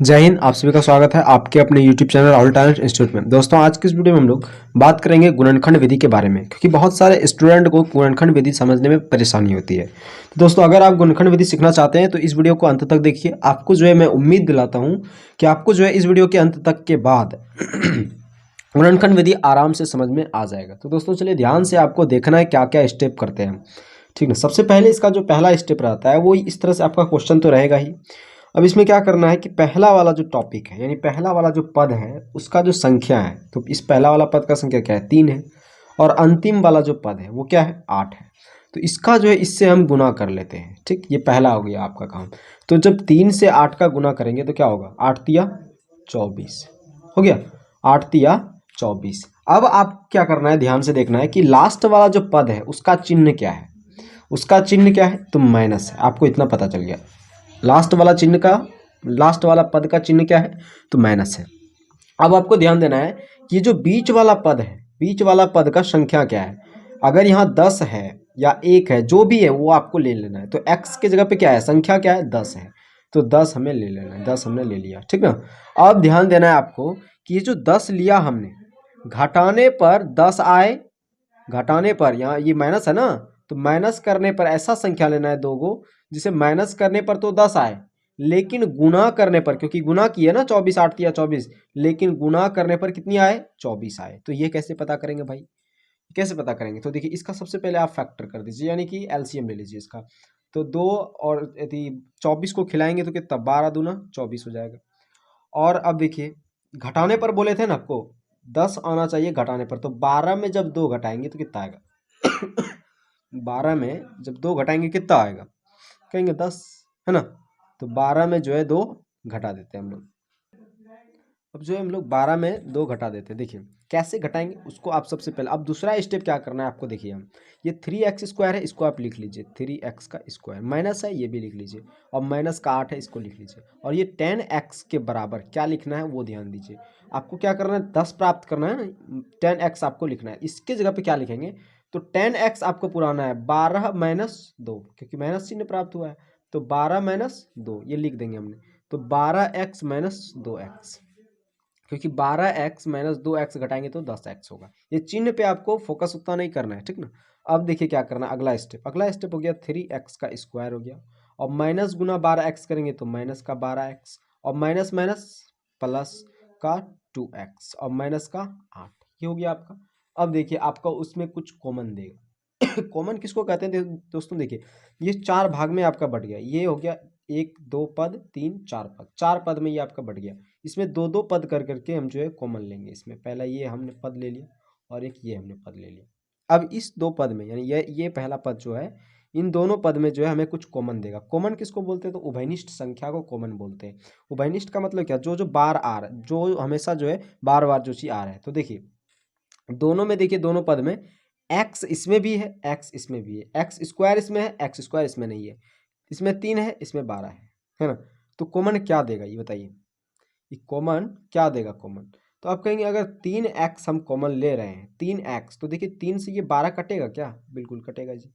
जय हिंद। आप सभी का स्वागत है आपके अपने YouTube channel Rahul talent institute में। दोस्तों, आज की इस वीडियो में हम लोग बात करेंगे गुणनखंड विधि के बारे में, क्योंकि बहुत सारे स्टूडेंट को गुणनखंड विधि समझने में परेशानी होती है। तो दोस्तों, अगर आप गुणनखंड विधि सीखना चाहते हैं तो इस वीडियो को अंत तक देखिए। आपको जो है मैं उम्मीद दिलाता हूँ कि आपको जो है इस वीडियो के अंत तक के बाद गुणनखंड विधि आराम से समझ में आ जाएगा। तो दोस्तों चलिए, ध्यान से आपको देखना है क्या क्या स्टेप करते हैं हम। ठीक है, सबसे पहले इसका जो पहला स्टेप रहता है वो इस तरह से आपका क्वेश्चन तो रहेगा ही। अब इसमें क्या करना है कि पहला वाला जो टॉपिक है, यानी पहला वाला जो पद है उसका जो संख्या है, तो इस पहला वाला पद का संख्या क्या है, 3 है। और अंतिम वाला जो पद है वो क्या है, 8 है। तो इसका जो है इससे हम गुना कर लेते हैं। ठीक, ये पहला हो गया आपका काम। तो जब 3 से 8 का गुना करेंगे तो क्या होगा, 8 तिया 24 हो गया। 8 तिया 24। अब आप क्या करना है, ध्यान से देखना है कि लास्ट वाला जो पद है उसका चिन्ह क्या है। उसका चिन्ह क्या है, तो माइनस है। आपको इतना पता चल गया। लास्ट वाला पद का चिन्ह क्या है, तो माइनस है। अब आपको ध्यान देना है कि ये जो बीच वाला पद है, बीच वाला पद का संख्या क्या है। अगर यहाँ 10 है या 1 है, जो भी है वो आपको ले लेना है। तो x के जगह पे क्या है, संख्या क्या है, 10 है। तो 10 हमें ले लेना है, 10 हमने ले लिया। ठीक ना। अब ध्यान देना है आपको कि ये जो 10 लिया हमने, घटाने पर 10 आए। घटाने पर यहाँ ये माइनस है ना, तो माइनस करने पर ऐसा संख्या लेना है 2 गो, जिसे माइनस करने पर तो 10 आए, लेकिन गुना करने पर, क्योंकि गुना किए ना 24 8 या 24, लेकिन गुना करने पर कितनी आए, 24 आए। तो ये कैसे पता करेंगे भाई, कैसे पता करेंगे, तो देखिए इसका सबसे पहले आप फैक्टर कर दीजिए, यानी कि एलसीएम ले लीजिए इसका। तो 2 और यदि 24 को खिलाएंगे तो कितना, 12 दूना 24 हो जाएगा। और अब देखिए, घटाने पर बोले थे ना आपको 10 आना चाहिए घटाने पर, तो 12 में जब 2 घटाएंगे तो कितना आएगा 12 में जब 2 घटाएंगे कितना आएगा, कहेंगे 10, है ना। तो 12 में जो है 2 घटा देते हैं हम लोग। अब जो है हम लोग 12 में 2 घटा देते हैं। देखिए कैसे घटाएंगे उसको आप सबसे पहले, अब दूसरा स्टेप क्या करना है आपको, देखिए हम ये 3x² है, इसको आप लिख लीजिए 3x का स्क्वायर, माइनस है ये भी लिख लीजिए, और माइनस का 8 है इसको लिख लीजिए। और ये 10x के बराबर क्या लिखना है वो ध्यान दीजिए। आपको क्या करना है, 10 प्राप्त करना है ना, 10x आपको लिखना है। इसके जगह पे क्या लिखेंगे, तो 10x आपको पुराना है 12 माइनस 2, क्योंकि माइनस चिन्ह प्राप्त हुआ है। तो 12 माइनस 2 ये लिख देंगे हमने। तो 12x माइनस 2x, क्योंकि 12x माइनस 2x घटाएंगे तो 10x होगा। ये चिन्ह पे आपको फोकस उतना नहीं करना है, ठीक ना। अब देखिए क्या करना है, अगला स्टेप हो गया 3x का स्क्वायर हो गया, और माइनस गुना 12x करेंगे तो माइनस का 12x, और माइनस माइनस प्लस का 2x, और माइनस का 8, ये हो गया आपका। अब देखिए आपका उसमें कुछ कॉमन देगा कॉमन किसको कहते हैं दोस्तों, देखिए ये 4 भाग में आपका बढ़ गया। ये हो गया 1 2 पद, 3 4 पद, 4 पद में ये आपका बढ़ गया। इसमें 2 2 पद कर करके हम जो है कॉमन लेंगे। इसमें पहला ये हमने पद ले लिया, और एक ये हमने पद ले लिया। अब इस 2 पद में, यानी ये पहला पद जो है, इन दोनों पद में जो है हमें कुछ कॉमन देगा। कॉमन किसको बोलते हैं, तो उभयनिष्ठ संख्या को कॉमन बोलते हैं। उभयनिष्ठ का मतलब क्या, जो जो बार आ रहा है, जो हमेशा जो है बार बार जो चीज आ रहा है। तो देखिए दोनों में, देखिए दोनों पद में x इसमें भी है, x इसमें भी है, x स्क्वायर इसमें है, x स्क्वायर इसमें नहीं है। इसमें 3 है, इसमें 12 है ना। तो कॉमन क्या देगा ये बताइए, ये कॉमन क्या देगा कॉमन। तो आप कहेंगे अगर 3x हम कॉमन ले रहे हैं, 3x, तो देखिए 3 से ये 12 कटेगा क्या, बिल्कुल कटेगा जी।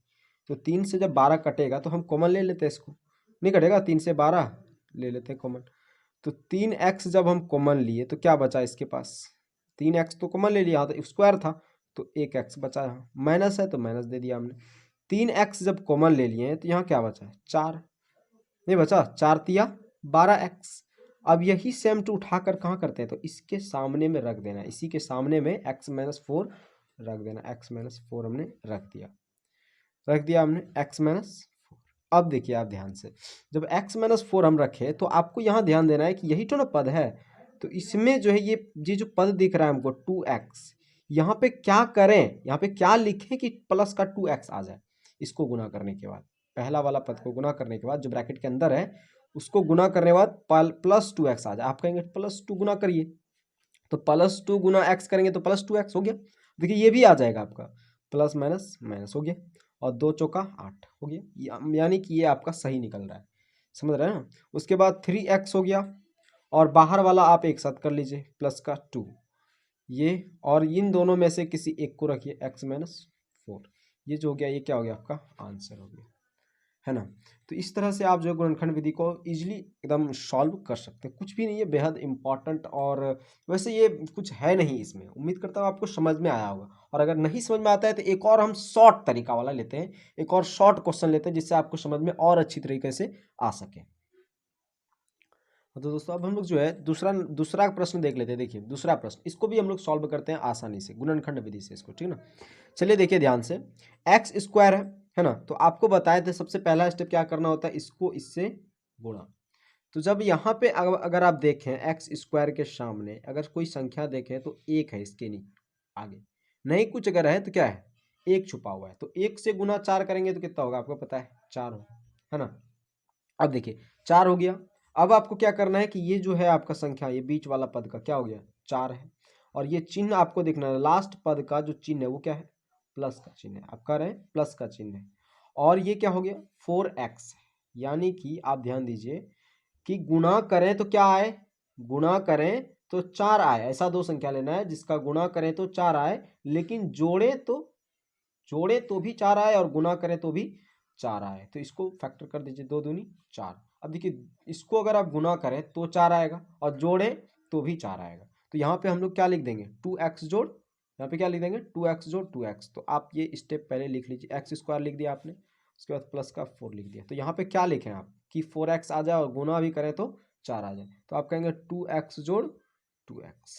तो 3 से जब 12 कटेगा तो हम कॉमन ले लेते हैं इसको, नहीं कटेगा, 3 से 12 ले लेते हैं कॉमन। तो 3x जब हम कॉमन लिए तो क्या बचा इसके पास, 3x तो कॉमन ले लिया, तो स्क्वायर था, तो 1x बचा। यहाँ माइनस है तो माइनस दे दिया हमने। 3x जब कॉमन ले लिए हैं तो यहाँ क्या बचा है, 4 नहीं बचा, 4 तिया 12x। अब यही सेम टू उठाकर कहाँ करते हैं, तो इसके सामने में रख देना है, इसी के सामने में x-4 रख देना। x-4 हमने रख दिया हमने x-4। अब देखिए आप ध्यान से, जब x-4 हम रखे तो आपको यहाँ ध्यान देना है कि यही तो ना पद है। तो इसमें जो है ये जो पद दिख रहा है हमको 2x, यहाँ पे क्या करें, यहाँ पे क्या लिखें कि प्लस का 2x आ जाए। इसको गुना करने के बाद, पहला वाला पद को गुना करने के बाद जो ब्रैकेट के अंदर है उसको गुना करने के बाद प्लस 2x आ जाए। आप कहेंगे +2 गुना करिए, तो +2 गुना x करेंगे तो +2x हो गया। देखिए ये भी आ जाएगा आपका, प्लस माइनस माइनस हो गया, और 2 चौका 8 हो गया। यानी कि ये आपका सही निकल रहा है, समझ रहे हैं ना। उसके बाद 3x हो गया, और बाहर वाला आप एक साथ कर लीजिए प्लस का 2 ये, और इन दोनों में से किसी एक को रखिए x-4। ये जो हो गया ये क्या हो गया, आपका आंसर हो गया। है ना। तो इस तरह से आप जो है गुणनखंड विधि को इजीली एकदम सॉल्व कर सकते हैं, कुछ भी नहीं है बेहद इंपॉर्टेंट। और वैसे ये कुछ है नहीं इसमें, उम्मीद करता हूँ आपको समझ में आया होगा। और अगर नहीं समझ में आता है तो एक और हम शॉर्ट तरीका वाला लेते हैं, एक और शॉर्ट क्वेश्चन लेते हैं जिससे आपको समझ में और अच्छी तरीके से आ सके। तो दोस्तों अब हम लोग जो है दूसरा दूसरा प्रश्न देख लेते हैं। देखिए दूसरा प्रश्न, इसको भी हम लोग सॉल्व करते हैं आसानी से गुणनखंड विधि से इसको, ठीक है ना। चलिए देखिए ध्यान से, एक्स स्क्वायर है ना, तो आपको बताए थे सबसे पहला स्टेप क्या करना होता है, इसको इससे गुणा। तो जब यहाँ पे अगर आप देखें एक्स स्क्वायर के सामने अगर कोई संख्या देखें तो एक है, इसके नहीं आगे नहीं कुछ अगर है तो क्या है, एक छुपा हुआ है। तो एक से गुना चार करेंगे तो कितना होगा आपको पता है, चार होगा, है ना। अब देखिए चार हो गया। अब आपको क्या करना है कि ये जो है आपका संख्या, ये बीच वाला पद का क्या हो गया, चार है। और ये चिन्ह आपको देखना है, लास्ट पद का जो चिन्ह है वो क्या है, प्लस का चिन्ह है। आप कह रहे हैं प्लस का चिन्ह है। और ये क्या हो गया, 4x है। यानी कि आप ध्यान दीजिए कि गुणा करें तो क्या आए, गुणा करें तो चार आए। ऐसा दो संख्या लेना है जिसका गुणा करें तो चार आए, लेकिन जोड़े तो भी चार आए और गुणा करें तो भी चार आए। तो इसको फैक्टर कर दीजिए, दो दूनी चार। अब देखिए इसको अगर आप गुना करें तो चार आएगा और जोड़े तो भी चार आएगा। तो यहाँ पे हम लोग क्या लिख देंगे, 2x जोड़, यहाँ पे क्या लिख देंगे 2x जोड़ 2x। तो आप ये स्टेप पहले लिख लीजिए, एक्स स्क्वायर लिख दिया आपने, उसके बाद प्लस का 4 लिख दिया। तो यहाँ पे क्या लिखें आप कि 4x आ जाए और गुना भी करें तो चार आ जाए। तो आप कहेंगे 2x जोड़ 2x,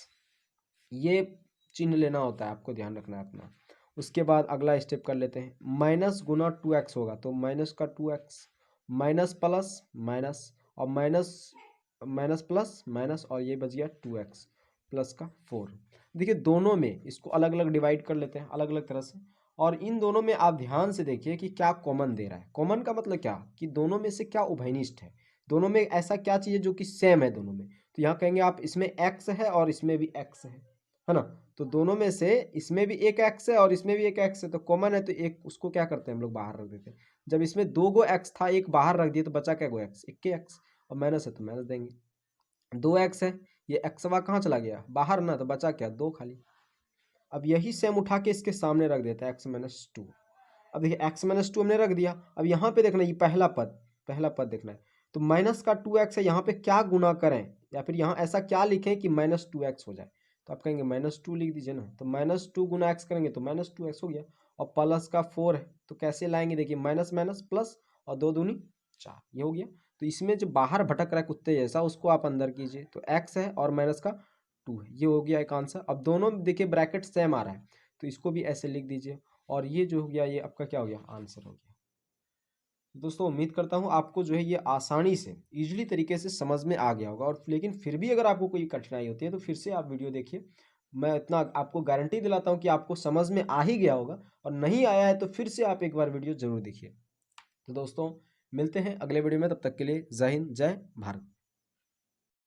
ये चिन्ह लेना होता है, आपको ध्यान रखना है अपना। उसके बाद अगला स्टेप कर लेते हैं, माइनस गुना 2x होगा तो माइनस का 2x, माइनस प्लस माइनस और माइनस माइनस प्लस माइनस, और ये बच गया 2x प्लस का 4। देखिए दोनों में इसको अलग अलग डिवाइड कर लेते हैं अलग अलग तरह से, और इन दोनों में आप ध्यान से देखिए कि क्या कॉमन दे रहा है। कॉमन का मतलब क्या, कि दोनों में से क्या उभयनिष्ठ है, दोनों में ऐसा क्या चीज़ है जो कि सेम है दोनों में। तो यहाँ कहेंगे आप इसमें x है और इसमें भी x है ना। तो दोनों में से इसमें भी एक x है और इसमें भी एक x है, तो कॉमन है तो एक उसको क्या करते हैं हम लोग बाहर रख देते हैं। जब इसमें दो गो x था, एक बाहर रख दिए तो बचा क्या गो x, एक के x, और माइनस है तो माइनस देंगे। 2x है, ये एक्सवा कहाँ चला गया बाहर ना, तो बचा क्या दो खाली। अब यही सेम उठा के इसके सामने रख देता है एक्स माइनस टू। अब देखिए एक्स माइनस टू हमने रख दिया। अब यहाँ पे देखना ये पहला पद देखना है, तो माइनस का 2x है, यहाँ पे क्या गुना करें या फिर यहाँ ऐसा क्या लिखें कि माइनस 2x हो जाए। तो आप कहेंगे माइनस टू लिख दीजिए ना, तो माइनस टू गुना एक्स करेंगे तो माइनस 2x हो गया। और प्लस का 4 है तो कैसे लाएंगे, देखिए माइनस माइनस प्लस और दो दूनी चार, ये हो गया। तो इसमें जो बाहर भटक रहा है कुत्ते जैसा उसको आप अंदर कीजिए, तो x है और माइनस का 2 है, ये हो गया एक आंसर। अब दोनों देखिए ब्रैकेट सेम आ रहा है तो इसको भी ऐसे लिख दीजिए, और ये जो हो गया ये आपका क्या हो गया, आंसर हो गया। दोस्तों उम्मीद करता हूँ आपको जो है ये आसानी से इजीली तरीके से समझ में आ गया होगा। और लेकिन फिर भी अगर आपको कोई कठिनाई होती है तो फिर से आप वीडियो देखिए, मैं इतना आपको गारंटी दिलाता हूँ कि आपको समझ में आ ही गया होगा। और नहीं आया है तो फिर से आप एक बार वीडियो जरूर देखिए। तो दोस्तों मिलते हैं अगले वीडियो में, तब तक के लिए जय हिंद जय भारत।